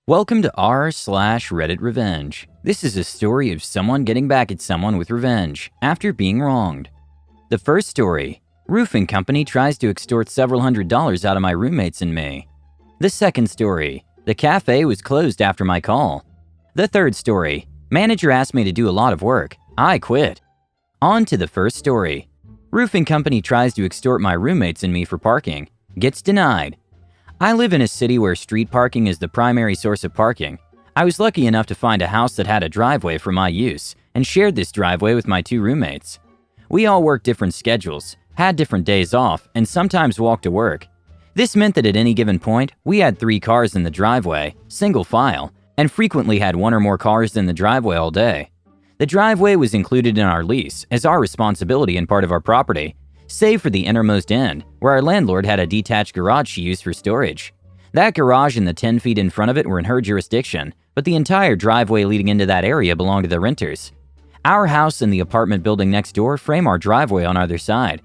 Welcome to r/RedditRevenge. This is a story of someone getting back at someone with revenge after being wronged. The first story, roofing company tries to extort several $100s out of my roommates and me. The second story, the cafe was closed after my call. The third story, manager asked me to do a lot of work. I quit. On to the first story. Roofing company tries to extort my roommates and me for parking. Gets denied. I live in a city where street parking is the primary source of parking. I was lucky enough to find a house that had a driveway for my use and shared this driveway with my two roommates. We all worked different schedules, had different days off, and sometimes walked to work. This meant that at any given point, we had 3 cars in the driveway, single file, and frequently had 1 or more cars in the driveway all day. The driveway was included in our lease as our responsibility and part of our property, save for the innermost end, where our landlord had a detached garage she used for storage. That garage and the 10 feet in front of it were in her jurisdiction, but the entire driveway leading into that area belonged to the renters. Our house and the apartment building next door frame our driveway on either side.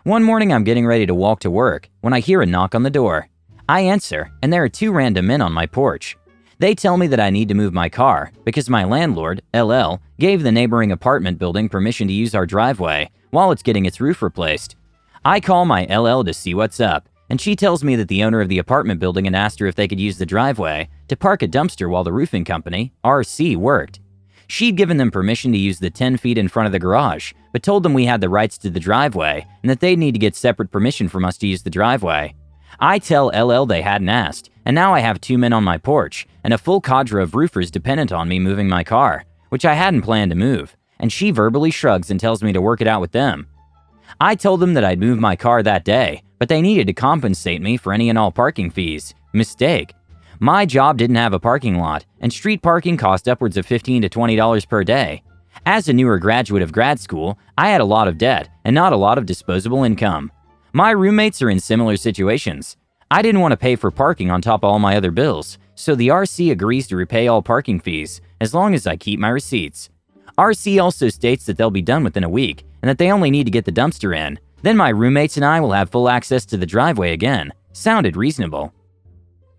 One morning I'm getting ready to walk to work when I hear a knock on the door. I answer, and there are 2 random men on my porch. They tell me that I need to move my car because my landlord, LL, gave the neighboring apartment building permission to use our driveway while it's getting its roof replaced. I call my LL to see what's up, and she tells me that the owner of the apartment building had asked her if they could use the driveway to park a dumpster while the roofing company, RC, worked. She'd given them permission to use the 10 feet in front of the garage, but told them we had the rights to the driveway and that they'd need to get separate permission from us to use the driveway. I tell LL they hadn't asked, and now I have 2 men on my porch and a full cadre of roofers dependent on me moving my car, which I hadn't planned to move, and she verbally shrugs and tells me to work it out with them. I told them that I'd move my car that day, but they needed to compensate me for any and all parking fees. Mistake. My job didn't have a parking lot, and street parking cost upwards of $15 to $20 per day. As a newer graduate of grad school, I had a lot of debt and not a lot of disposable income. My roommates are in similar situations. I didn't want to pay for parking on top of all my other bills, so the RC agrees to repay all parking fees as long as I keep my receipts. RC also states that they'll be done within a week and that they only need to get the dumpster in. Then my roommates and I will have full access to the driveway again. Sounded reasonable.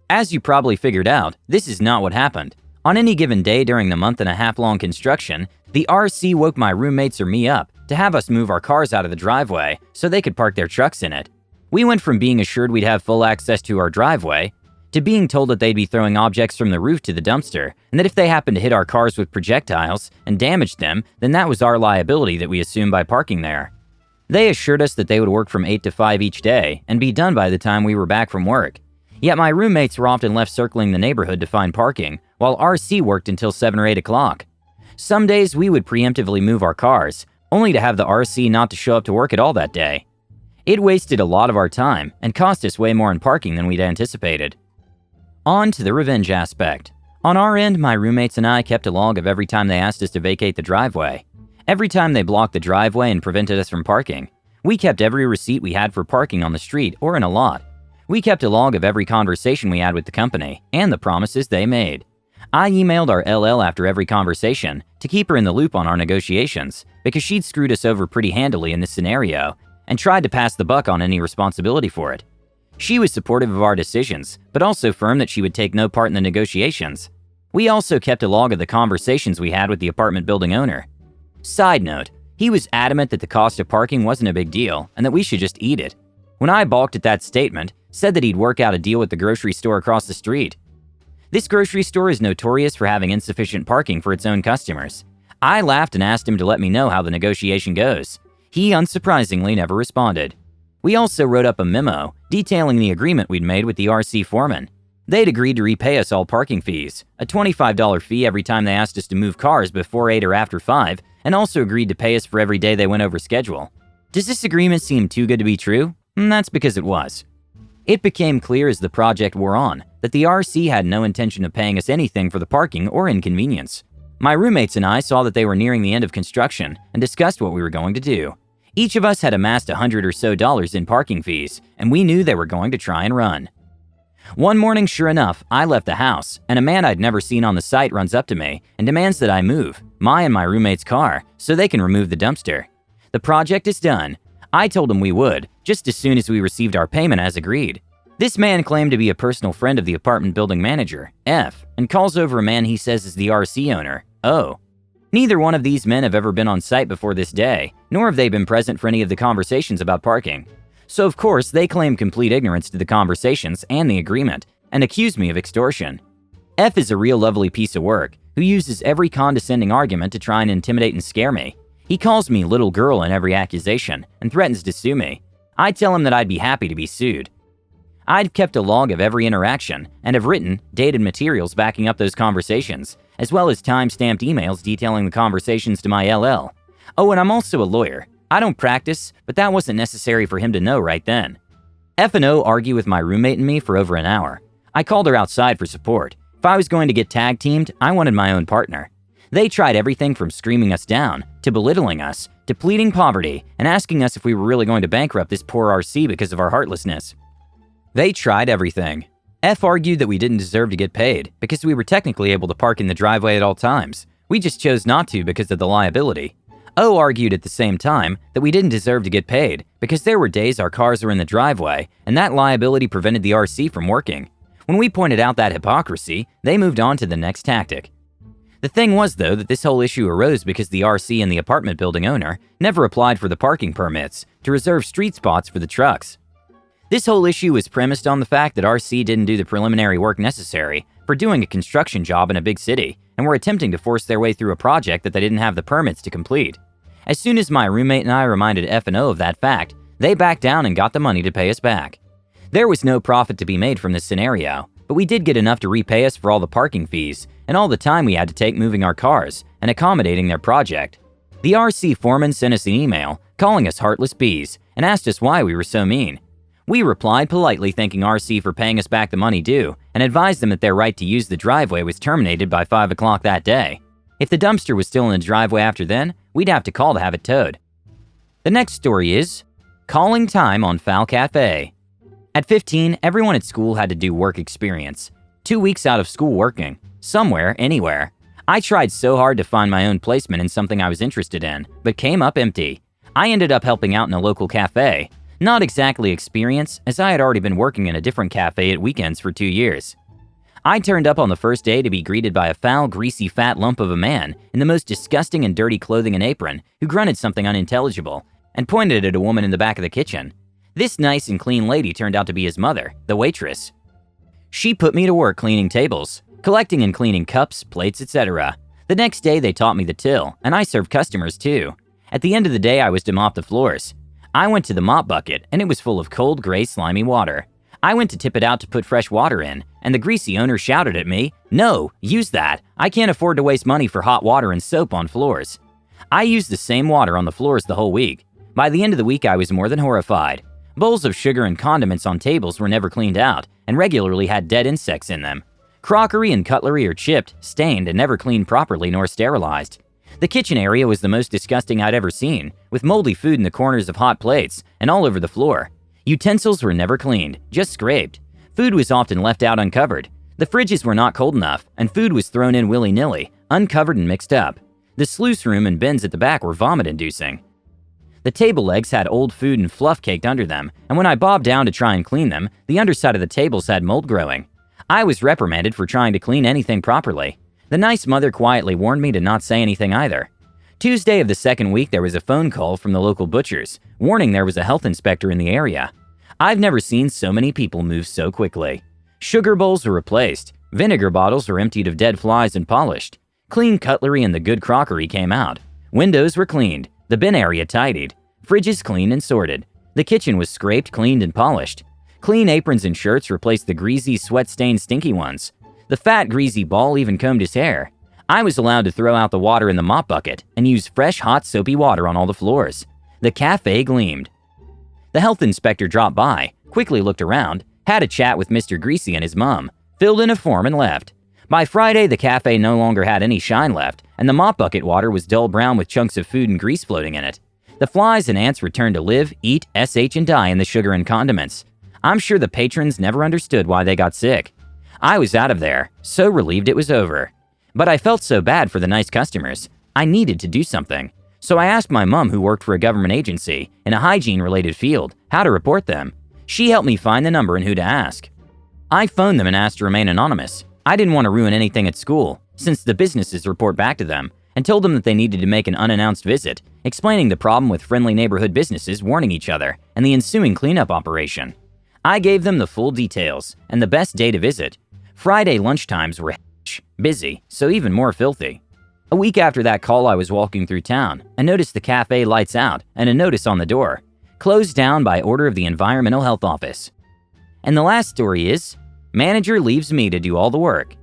As you probably figured out, this is not what happened. On any given day during the month-and-a-half-long construction, the RC woke my roommates or me up to have us move our cars out of the driveway so they could park their trucks in it. We went from being assured we'd have full access to our driveway to being told that they'd be throwing objects from the roof to the dumpster, and that if they happened to hit our cars with projectiles and damaged them, then that was our liability that we assumed by parking there. They assured us that they would work from 8 to 5 each day and be done by the time we were back from work. Yet my roommates were often left circling the neighborhood to find parking, while RC worked until 7 or 8 o'clock. Some days we would preemptively move our cars, only to have the RC not to show up to work at all that day. It wasted a lot of our time and cost us way more in parking than we'd anticipated. On to the revenge aspect. On our end, my roommates and I kept a log of every time they asked us to vacate the driveway. Every time they blocked the driveway and prevented us from parking. We kept every receipt we had for parking on the street or in a lot. We kept a log of every conversation we had with the company and the promises they made. I emailed our LL after every conversation to keep her in the loop on our negotiations because she'd screwed us over pretty handily in this scenario and tried to pass the buck on any responsibility for it. She was supportive of our decisions, but also firm that she would take no part in the negotiations. We also kept a log of the conversations we had with the apartment building owner. Side note, he was adamant that the cost of parking wasn't a big deal and that we should just eat it. When I balked at that statement, said that he'd work out a deal with the grocery store across the street. This grocery store is notorious for having insufficient parking for its own customers. I laughed and asked him to let me know how the negotiation goes. He unsurprisingly never responded. We also wrote up a memo detailing the agreement we'd made with the RC foreman. They'd agreed to repay us all parking fees, a $25 fee every time they asked us to move cars before 8 or after 5, and also agreed to pay us for every day they went over schedule. Does this agreement seem too good to be true? That's because it was. It became clear as the project wore on that the RC had no intention of paying us anything for the parking or inconvenience. My roommates and I saw that they were nearing the end of construction and discussed what we were going to do. Each of us had amassed $100 or so in parking fees, and we knew they were going to try and run. One morning, sure enough, I left the house, and a man I'd never seen on the site runs up to me and demands that I move my and my roommate's car so they can remove the dumpster. The project is done. I told him we would, just as soon as we received our payment as agreed. This man claimed to be a personal friend of the apartment building manager, F, and calls over a man he says is the RC owner, O. Neither one of these men have ever been on site before this day, nor have they been present for any of the conversations about parking. So of course, they claim complete ignorance to the conversations and the agreement, and accuse me of extortion. F is a real lovely piece of work, who uses every condescending argument to try and intimidate and scare me. He calls me little girl in every accusation, and threatens to sue me. I tell him that I'd be happy to be sued. I've kept a log of every interaction, and have written, dated materials backing up those conversations, as well as time-stamped emails detailing the conversations to my LL. Oh, and I'm also a lawyer. I don't practice, but that wasn't necessary for him to know right then. F and O argue with my roommate and me for over an hour. I called her outside for support. If I was going to get tag-teamed, I wanted my own partner. They tried everything from screaming us down, to belittling us, to pleading poverty, and asking us if we were really going to bankrupt this poor RC because of our heartlessness. They tried everything. F argued that we didn't deserve to get paid because we were technically able to park in the driveway at all times. We just chose not to because of the liability. O argued at the same time that we didn't deserve to get paid because there were days our cars were in the driveway and that liability prevented the RC from working. When we pointed out that hypocrisy, they moved on to the next tactic. The thing was, though, that this whole issue arose because the RC and the apartment building owner never applied for the parking permits to reserve street spots for the trucks. This whole issue was premised on the fact that RC didn't do the preliminary work necessary for doing a construction job in a big city and were attempting to force their way through a project that they didn't have the permits to complete. As soon as my roommate and I reminded F and O of that fact, they backed down and got the money to pay us back. There was no profit to be made from this scenario, but we did get enough to repay us for all the parking fees and all the time we had to take moving our cars and accommodating their project. The RC foreman sent us an email calling us heartless bees and asked us why we were so mean. We replied politely thanking RC for paying us back the money due and advised them that their right to use the driveway was terminated by 5 o'clock that day. If the dumpster was still in the driveway after then, we'd have to call to have it towed. The next story is calling time on Foul Cafe. At 15, everyone at school had to do work experience. 2 weeks out of school working, somewhere, anywhere. I tried so hard to find my own placement in something I was interested in, but came up empty. I ended up helping out in a local cafe. Not exactly experience, as I had already been working in a different cafe at weekends for 2 years. I turned up on the first day to be greeted by a foul, greasy, fat lump of a man in the most disgusting and dirty clothing and apron who grunted something unintelligible and pointed at a woman in the back of the kitchen. This nice and clean lady turned out to be his mother, the waitress. She put me to work cleaning tables, collecting and cleaning cups, plates, etc. The next day they taught me the till, and I served customers too. At the end of the day I was to mop the floors. I went to the mop bucket, and it was full of cold, gray, slimy water. I went to tip it out to put fresh water in, and the greasy owner shouted at me, "No, use that. I can't afford to waste money for hot water and soap on floors." I used the same water on the floors the whole week. By the end of the week, I was more than horrified. Bowls of sugar and condiments on tables were never cleaned out, and regularly had dead insects in them. Crockery and cutlery are chipped, stained, and never cleaned properly nor sterilized. The kitchen area was the most disgusting I'd ever seen, with moldy food in the corners of hot plates and all over the floor. Utensils were never cleaned, just scraped. Food was often left out uncovered. The fridges were not cold enough, and food was thrown in willy-nilly, uncovered and mixed up. The sluice room and bins at the back were vomit-inducing. The table legs had old food and fluff caked under them, and when I bobbed down to try and clean them, the underside of the tables had mold growing. I was reprimanded for trying to clean anything properly. The nice mother quietly warned me to not say anything either. Tuesday of the second week, there was a phone call from the local butchers, warning there was a health inspector in the area. I've never seen so many people move so quickly. Sugar bowls were replaced, vinegar bottles were emptied of dead flies and polished. Clean cutlery and the good crockery came out. Windows were cleaned, the bin area tidied, fridges cleaned and sorted. The kitchen was scraped, cleaned, and polished. Clean aprons and shirts replaced the greasy, sweat-stained, stinky ones. The fat, greasy ball even combed his hair. I was allowed to throw out the water in the mop bucket and use fresh, hot, soapy water on all the floors. The cafe gleamed. The health inspector dropped by, quickly looked around, had a chat with Mr. Greasy and his mom, filled in a form and left. By Friday, the cafe no longer had any shine left, and the mop bucket water was dull brown with chunks of food and grease floating in it. The flies and ants returned to live, eat, sh, and die in the sugar and condiments. I'm sure the patrons never understood why they got sick. I was out of there, so relieved it was over. But I felt so bad for the nice customers. I needed to do something. So I asked my mom, who worked for a government agency in a hygiene-related field, how to report them. She helped me find the number and who to ask. I phoned them and asked to remain anonymous. I didn't want to ruin anything at school, since the businesses report back to them, and told them that they needed to make an unannounced visit, explaining the problem with friendly neighborhood businesses warning each other and the ensuing cleanup operation. I gave them the full details and the best day to visit. Friday lunchtimes were busy, so even more filthy. A week after that call, I was walking through town and noticed the cafe lights out and a notice on the door, closed down by order of the Environmental Health Office. And the last story is, manager leaves me to do all the work.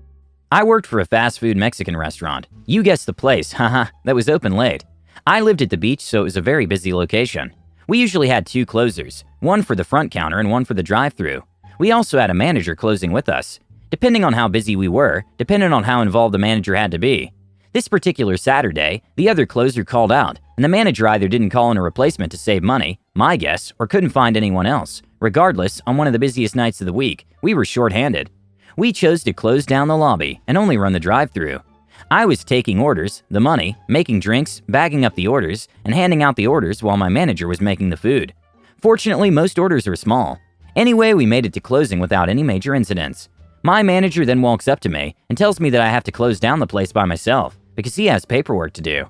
I worked for a fast food Mexican restaurant. You guessed the place, haha, that was open late. I lived at the beach, so it was a very busy location. We usually had 2 closers, one for the front counter and one for the drive-thru. We also had a manager closing with us. Depending on how busy we were, depended on how involved the manager had to be. This particular Saturday, the other closer called out, and the manager either didn't call in a replacement to save money, my guess, or couldn't find anyone else. Regardless, on one of the busiest nights of the week, we were short-handed. We chose to close down the lobby and only run the drive-thru. I was taking orders, the money, making drinks, bagging up the orders, and handing out the orders while my manager was making the food. Fortunately, most orders were small. Anyway, we made it to closing without any major incidents. My manager then walks up to me and tells me that I have to close down the place by myself because he has paperwork to do.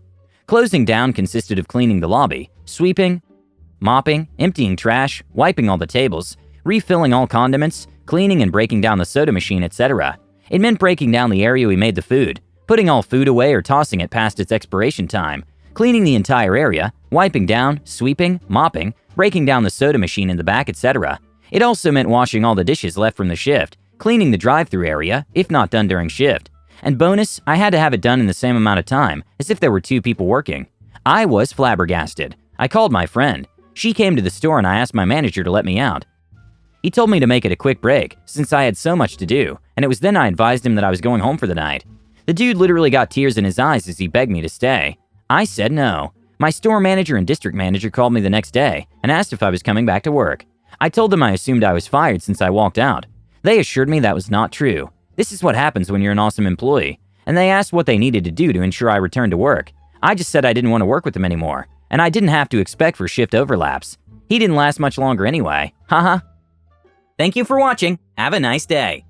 Closing down consisted of cleaning the lobby, sweeping, mopping, emptying trash, wiping all the tables, refilling all condiments, cleaning and breaking down the soda machine, etc. It meant breaking down the area we made the food, putting all food away or tossing it past its expiration time, cleaning the entire area, wiping down, sweeping, mopping, breaking down the soda machine in the back, etc. It also meant washing all the dishes left from the shift, cleaning the drive-thru area, if not done during shift. And bonus, I had to have it done in the same amount of time, as if there were 2 people working. I was flabbergasted. I called my friend. She came to the store and I asked my manager to let me out. He told me to make it a quick break, since I had so much to do, and it was then I advised him that I was going home for the night. The dude literally got tears in his eyes as he begged me to stay. I said no. My store manager and district manager called me the next day and asked if I was coming back to work. I told them I assumed I was fired since I walked out. They assured me that was not true. This is what happens when you're an awesome employee. And they asked what they needed to do to ensure I returned to work. I just said I didn't want to work with them anymore, and I didn't have to expect for shift overlaps. He didn't last much longer anyway. Haha. Thank you for watching. Have a nice day.